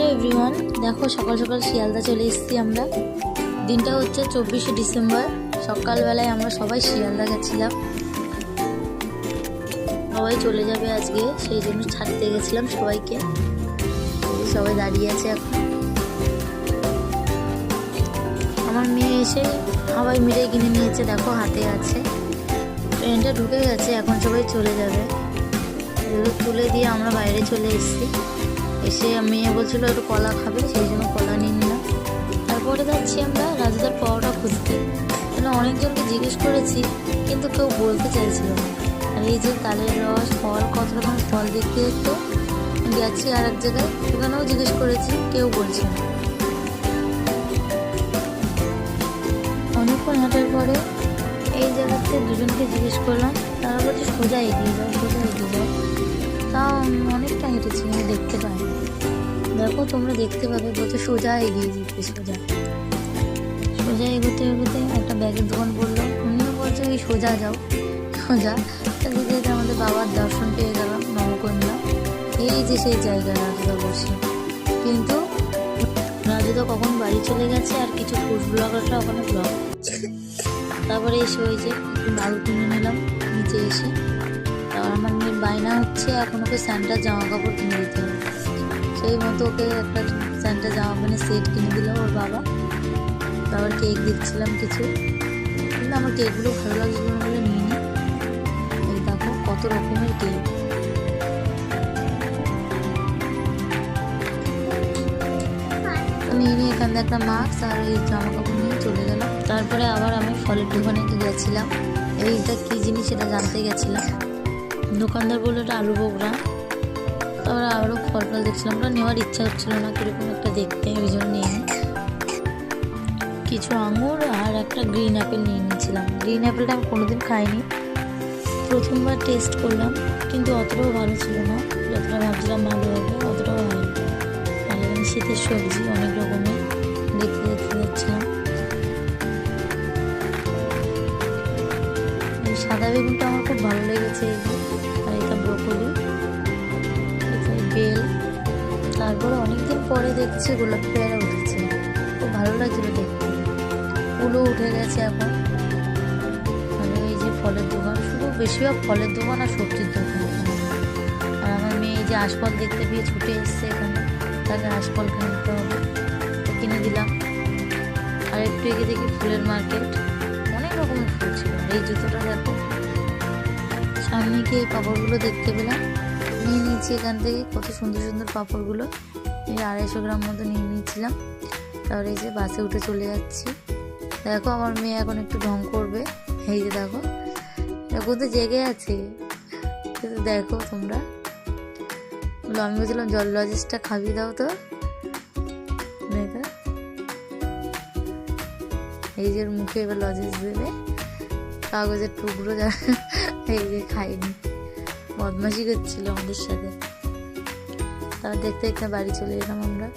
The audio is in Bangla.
হ্যালো এভরিওয়ান, দেখো সকাল সকাল শিয়ালদা চলে এসেছি আমরা। দিনটা হচ্ছে 24শে ডিসেম্বর। সকালবেলায় আমরা সবাই শিয়ালদা গেছিলাম। সবাই চলে যাবে আজকে, সেই জন্য ছাড়তে গেছিলাম সবাইকে। সবাই দাঁড়িয়ে আছে এখন। আমার মেয়ে এসে হাওয়াই মিঠাই কিনে নিয়েছে, দেখো হাতে আছে। ট্রেনটা ঢুকে গেছে, এখন সবাই চলে যাবে। তুলে দিয়ে আমরা বাইরে চলে এসেছি। এসে মেয়ে বলছিল একটু কলা খাবে, সেই জন্য কলা নিয়ে নিলাম। তারপরে যাচ্ছি আমরা রাজুদার পাওয়াটা খুঁজতে। মানে অনেকজনকে জিজ্ঞেস করেছি, কিন্তু কেউ বলতে চাইছিল না। আর এই যে তালের রস, ফল, কত রকম ফল দেখতে দেখতে গেছি আর এক জায়গায়, ওখানেও জিজ্ঞেস করেছি, কেউ বলছে না। অনেকক্ষণ হাঁটার পরে এই জায়গাতে দুজনকে জিজ্ঞেস করলাম, তারা বলছে সোজা এগিয়ে যাও, সোজা এগিয়ে যাও। তাও অনেকটা হেঁটেছি, আমি দেখতে পাই। দেখো তোমরা দেখতে পাবে, বলছে সোজা এগিয়ে যেতে। সোজা সোজা এগোতে এগোতে একটা ব্যাগের দোকান পড়লো। উনিও বলছে ওই সোজা যাও, সোজা। যেতে যেতে আমাদের বাবার দর্শন পেয়ে গেলাম, নবকন্যা। এই যে সেই জায়গা রাজুদা বসে। কিন্তু রাজুদা কখন বাড়ি চলে গেছে, আর কিছু ফুড ব্লগাররা ওখানে ব্লগ। তারপরে এসে ওই যে নাড়ু কিনে নিলাম নিচে এসে। আর আমার মেয়ের বায়না হচ্ছে এখন ওকে স্যান্টার জামা কাপড় কিনে দিতে হবে। সেই মতো ওকে একটা স্যান্টার জামা প্যান্টের সেট কিনে দিল ওর বাবা। তারপর কেক দিচ্ছিলাম কিছু, কিন্তু আমার কেকগুলো ভালো লাগছিল না বলে নিয়ে নিই। এই দেখো কত রকমের কেক। নিয়ে নিয়ে এখান থেকে একটা মাস্ক আর এই জামা কাপড় নিয়ে চলে গেলাম। তারপরে আবার আমি ফলের দোকানে গেছিলাম। এইটা কী জিনিস সেটা জানতে গেছিলাম। দোকানদার বললো এটা আলু বোগরা। তারপরে আবারও ফল ফল দেখছিলাম, ওটা নেওয়ার ইচ্ছা হচ্ছিল না, কীরকম একটা দেখতে, ওই জন্য নিয়ে নিই। কিছু আঙুর আর একটা গ্রিন অ্যাপেল নিয়ে নিয়েছিলাম। গ্রিন অ্যাপেলটা আমি কোনোদিন খাইনি, প্রথমবার টেস্ট করলাম, কিন্তু অতটাও ভালো ছিল না। যতটা ভাবছিলাম ভালো হবে, অতটাও ভালো। আর এখানে শীতের সবজি অনেক রকমের দেখতে দেখতে যাচ্ছিলাম। এই সাদা বেগুনটা আমার খুব ভালো লেগেছে, আর এটা ব্রোকলি, বেল। তারপরে অনেকদিন পরে দেখছি গোলাপি পেয়ারা উঠেছে, খুব ভালো লাগছিল দেখতে। ফুলও উঠে গেছে এখন। মানে এই যে ফলের দোকান, শুধু বেশিরভাগ ফলের দোকান আর সবজির দোকান। আর আমার মেয়ে এই যে আশফল দেখতে পেয়ে ছুটে এসছে এখানে, তাকে আশফল কিনতে হবে, তো কিনে দিলাম। আর একটু এগিয়ে দেখি ফুলের মার্কেট, অনেক রকমের ফুল ছিল। এই জুতোটা দেখো, সামনে গিয়ে এই পাপড়গুলো দেখতে পেলাম, নিয়ে নিয়েছি এখান থেকে। কত সুন্দর সুন্দর পাপড়গুলো, এই 250 গ্রাম মতো নিয়ে নিয়েছিলাম। তারপরে এই যে বাসে উঠে চলে যাচ্ছি। দেখো আমার মেয়ে এখন একটু ঢং করবে। এই যে দেখো এখন তো জেগে আছে, দেখো তোমরা। আমি বলছিলাম জল লজেসটা খাবি দাও তো, দেখো এই যে মুখে এবার লজেস দেবে, কাগজের টুকরো। এই যে খাইনি, বদমাশি করছিল আমাদের সাথে। তারপর দেখতে দেখতে বাড়ি চলে এলাম আমরা।